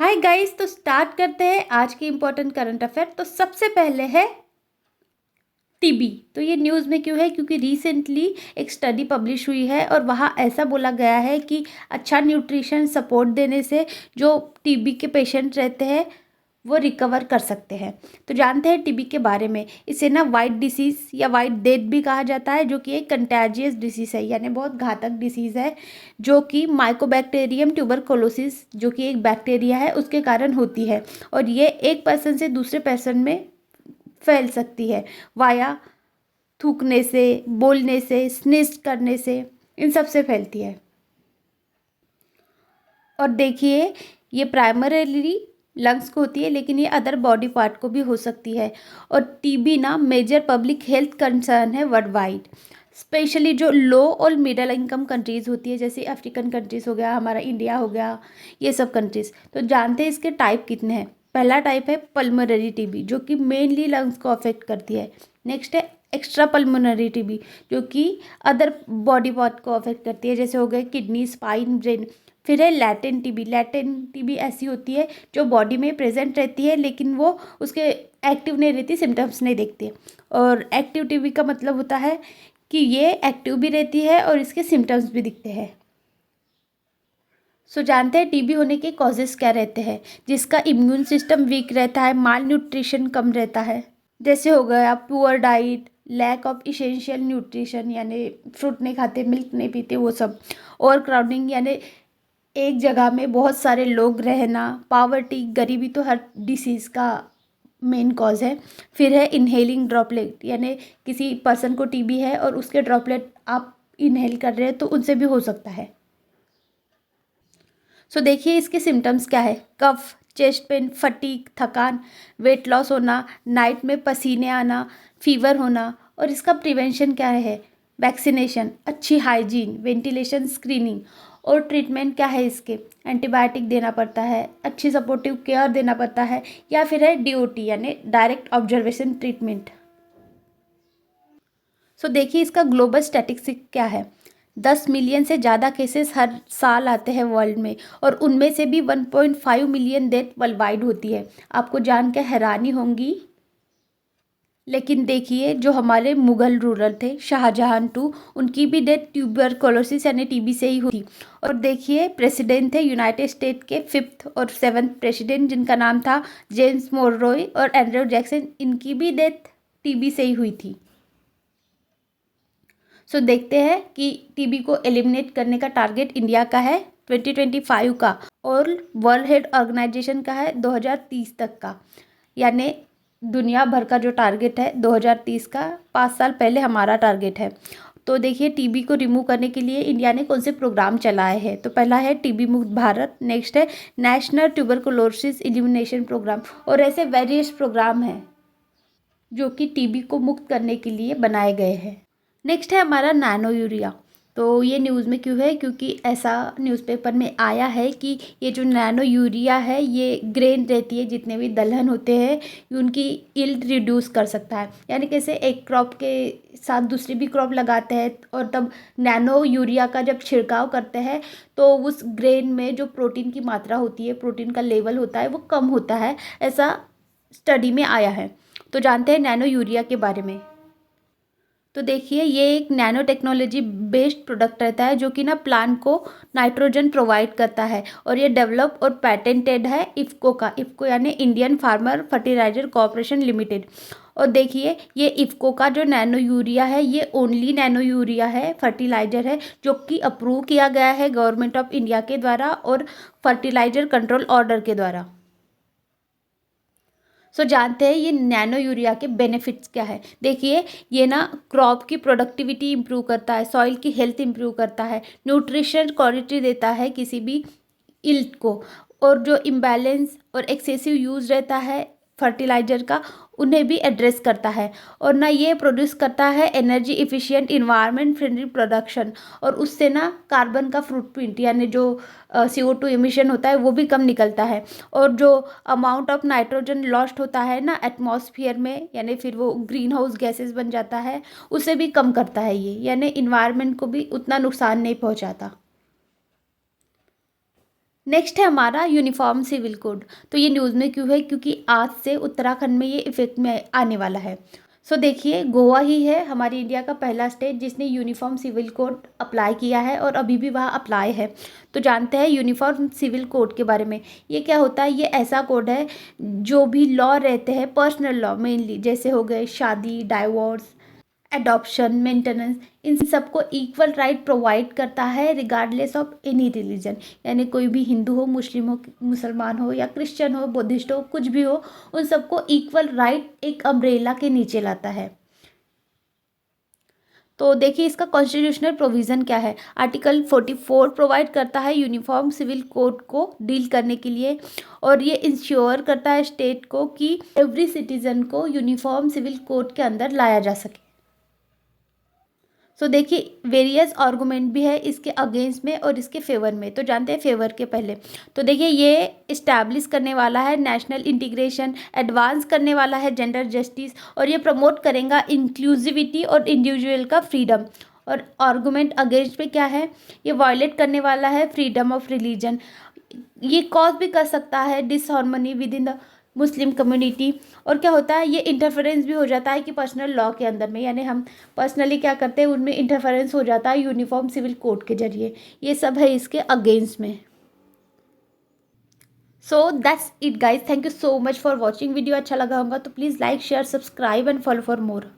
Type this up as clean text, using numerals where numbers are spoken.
Hi guys, तो start करते हैं आज की इम्पोर्टेंट करंट अफेयर। तो सबसे पहले है टीबी। तो ये न्यूज़ में क्यों है? क्योंकि रिसेंटली एक स्टडी पब्लिश हुई है और वहाँ ऐसा बोला गया है कि अच्छा न्यूट्रिशन सपोर्ट देने से जो टीबी के पेशेंट रहते हैं वो रिकवर कर सकते हैं। तो जानते हैं टीबी के बारे में। इसे ना वाइट डिसीज़ या वाइट डेथ भी कहा जाता है, जो कि एक कंटेजियस डिसीज़ है, यानी बहुत घातक डिसीज़ है, जो कि माइकोबैक्टीरियम ट्यूबरकुलोसिस जो कि एक बैक्टीरिया है उसके कारण होती है। और ये एक पर्सन से दूसरे पर्सन में फैल सकती है वाया थूकने से, बोलने से, स्निज करने से, इन सब से फैलती है। और देखिए, ये प्राइमरीली लंग्स को होती है, लेकिन ये अदर बॉडी पार्ट को भी हो सकती है। और टीबी ना मेजर पब्लिक हेल्थ कंसर्न है वर्ल्ड वाइड, स्पेशली जो लो और मिडिल इनकम कंट्रीज़ होती है, जैसे अफ्रीकन कंट्रीज़ हो गया, हमारा इंडिया हो गया, ये सब कंट्रीज़। तो जानते हैं इसके टाइप कितने हैं। पहला टाइप है पल्मोनरी टीबी, जो कि मेनली लंग्स को अफेक्ट करती है। नेक्स्ट है एक्स्ट्रा पल्मोनरी टीबी, जो कि अदर बॉडी पार्ट को अफेक्ट करती है, जैसे हो गए किडनी, स्पाइन, ब्रेन। फिर है लैटेंट टीबी। लैटेंट टीबी ऐसी होती है जो बॉडी में प्रेजेंट रहती है, लेकिन वो उसके एक्टिव नहीं रहती, सिम्टम्स नहीं देखती। और एक्टिव टीबी का मतलब होता है कि ये एक्टिव भी रहती है और इसके सिम्टम्स भी दिखते हैं। सो जानते हैं टीबी होने के कॉजेज़ क्या रहते हैं। जिसका इम्यून सिस्टम वीक रहता है, माल न्यूट्रिशन कम रहता है, जैसे हो गया poor diet, lack of essential nutrition, यानी फ्रूट नहीं खाते, मिल्क नहीं पीते, वो सब। ओवर क्राउडिंग, यानी एक जगह में बहुत सारे लोग रहना। पावर्टी, गरीबी तो हर डिसीज़ का मेन कॉज है। फिर है इनहेलिंग ड्रॉपलेट, यानी किसी पर्सन को टीबी है और उसके ड्रॉपलेट आप इनहेल कर रहे हैं तो उनसे भी हो सकता है। सो देखिए इसके सिम्टम्स क्या है। कफ, चेस्ट पेन, फटीग, थकान, वेट लॉस होना, नाइट में पसीने आना, फीवर होना। और इसका प्रिवेंशन क्या है? वैक्सीनेशन, अच्छी हाइजीन, वेंटिलेशन, स्क्रीनिंग। और ट्रीटमेंट क्या है इसके? एंटीबायोटिक देना पड़ता है, अच्छी सपोर्टिव केयर देना पड़ता है, या फिर है डीओटी यानी डायरेक्ट ऑब्जर्वेशन ट्रीटमेंट। सो देखिए इसका ग्लोबल स्टैटिस्टिक क्या है। 10 मिलियन से ज़्यादा केसेस हर साल आते हैं वर्ल्ड में, और उनमें से भी 1.5 मिलियन डेथ वर्ल्ड वाइड होती है। आपको जान के हैरानी होंगी, लेकिन देखिए जो हमारे मुगल रूलर थे शाहजहां टू, उनकी भी डेथ ट्यूबरकुलोसिस यानी टीबी से ही हुई। और देखिए प्रेसिडेंट थे यूनाइटेड स्टेट के 5th और 7th प्रेसिडेंट, जिनका नाम था जेम्स मोररॉय और एंड्रयू जैक्सन, इनकी भी डेथ टीबी से ही हुई थी। सो देखते हैं कि टीबी को एलिमिनेट करने का टारगेट इंडिया का है 2025 का, और वर्ल्ड हेल्थ ऑर्गेनाइजेशन का है 2030 तक का। यानी दुनिया भर का जो टारगेट है 2030 का, 5 साल पहले हमारा टारगेट है। तो देखिए टीबी को रिमूव करने के लिए इंडिया ने कौन से प्रोग्राम चलाए हैं। तो पहला है टीबी मुक्त भारत, नेक्स्ट है नेशनल ट्यूबरकुलोसिस एलिमिनेशन प्रोग्राम, और ऐसे वेरियस प्रोग्राम हैं जो कि टीबी को मुक्त करने के लिए बनाए गए हैं। नेक्स्ट है हमारा नैनो यूरिया। तो ये न्यूज़ में क्यों है? क्योंकि ऐसा न्यूज़पेपर में आया है कि ये जो नैनो यूरिया है ये ग्रेन रहती है, जितने भी दलहन होते हैं, ये उनकी यील्ड रिड्यूस कर सकता है। यानी कैसे? एक क्रॉप के साथ दूसरी भी क्रॉप लगाते हैं और तब नैनो यूरिया का जब छिड़काव करते हैं तो उस ग्रेन में जो प्रोटीन की मात्रा होती है, प्रोटीन का लेवल होता है, वो कम होता है, ऐसा स्टडी में आया है। तो जानते हैं नैनो यूरिया के बारे में। तो देखिए ये एक नैनो टेक्नोलॉजी बेस्ड प्रोडक्ट रहता है, जो कि ना प्लांट को नाइट्रोजन प्रोवाइड करता है, और ये डेवलप और पैटेंटेड है इफ़को का। इफ़को यानी Indian farmer fertiliser corporation limited. और देखिए ये इफ़को का जो नैनो यूरिया है, ये ओनली नैनो यूरिया है, फर्टिलाइजर है, जो कि अप्रूव किया गया है गवर्नमेंट ऑफ इंडिया के द्वारा और फर्टिलाइजर कंट्रोल ऑर्डर के द्वारा। सो जानते हैं ये नैनो यूरिया के बेनिफिट्स क्या है। देखिए ये ना क्रॉप की प्रोडक्टिविटी इंप्रूव करता है, सॉइल की हेल्थ इंप्रूव करता है, न्यूट्रिशन क्वालिटी देता है किसी भी इल्ट को, और जो इम्बैलेंस और एक्सेसिव यूज़ रहता है फर्टिलाइजर का, उन्हें भी एड्रेस करता है। और ना ये प्रोड्यूस करता है energy efficient environment friendly production, और उससे ना कार्बन का फुटप्रिंट यानी जो CO2 एमिशन होता है वो भी कम निकलता है। और जो अमाउंट ऑफ नाइट्रोजन लॉस्ट होता है ना एटमॉस्फेयर में, यानी फिर वो ग्रीन हाउस गैसेस बन जाता है, उसे भी कम करता है ये, यानी इन्वायरमेंट को भी उतना नुकसान नहीं पहुंचाता। नेक्स्ट है हमारा यूनिफॉर्म सिविल कोड। तो ये न्यूज़ में क्यों है, क्योंकि आज से उत्तराखंड में ये इफेक्ट में आने वाला है। सो देखिए, गोवा ही है हमारी इंडिया का पहला स्टेट जिसने यूनिफॉर्म सिविल कोड अप्लाई किया है और अभी भी वहाँ अप्लाई है। तो जानते हैं यूनिफॉर्म सिविल कोड के बारे में। ये क्या होता है, ये ऐसा कोड है जो भी लॉ रहते हैं, पर्सनल लॉ मेनली, जैसे हो गए शादी, डाइवोर्स, एडॉप्शन, मेंटेनेंस, इन सबको इक्वल राइट प्रोवाइड करता है रिगार्डलेस ऑफ एनी रिलीजन। यानी कोई भी हिंदू हो, मुस्लिम हो, मुसलमान हो या क्रिश्चियन हो, बुद्धिस्ट हो, कुछ भी हो, उन सबको इक्वल राइट एक अम्ब्रेला के नीचे लाता है। तो देखिए इसका कॉन्स्टिट्यूशनल प्रोविज़न क्या है। आर्टिकल 44 प्रोवाइड करता है यूनिफॉर्म सिविल कोड को डील करने के लिए, और ये इंश्योर करता है स्टेट को कि एवरी सिटीज़न को यूनिफॉर्म सिविल कोड के अंदर लाया जा सके। सो देखिए वेरियस आर्गूमेंट भी है इसके अगेंस्ट में और इसके फेवर में। तो जानते हैं फेवर के पहले। तो देखिए ये इस्टेब्लिश करने वाला है नेशनल इंटीग्रेशन, एडवांस करने वाला है जेंडर जस्टिस, और ये प्रमोट करेगा इंक्लूसिविटी और इंडिविजुअल का फ्रीडम। और आर्गूमेंट अगेंस्ट में क्या है, ये वायलेट करने वाला है फ्रीडम ऑफ रिलीजन। ये कॉज भी कर सकता है disharmony with in the Muslim community. और क्या होता है, ये इंटरफेरेंस भी हो जाता है कि पर्सनल लॉ के अंदर में, यानी हम पर्सनली क्या करते हैं उनमें इंटरफेरेंस हो जाता है यूनिफॉर्म सिविल कोड के जरिए। ये सब है इसके अगेंस्ट में। So that's it guys, thank you so much for watching. Video अच्छा लगा होगा तो please like, share, subscribe and follow for more.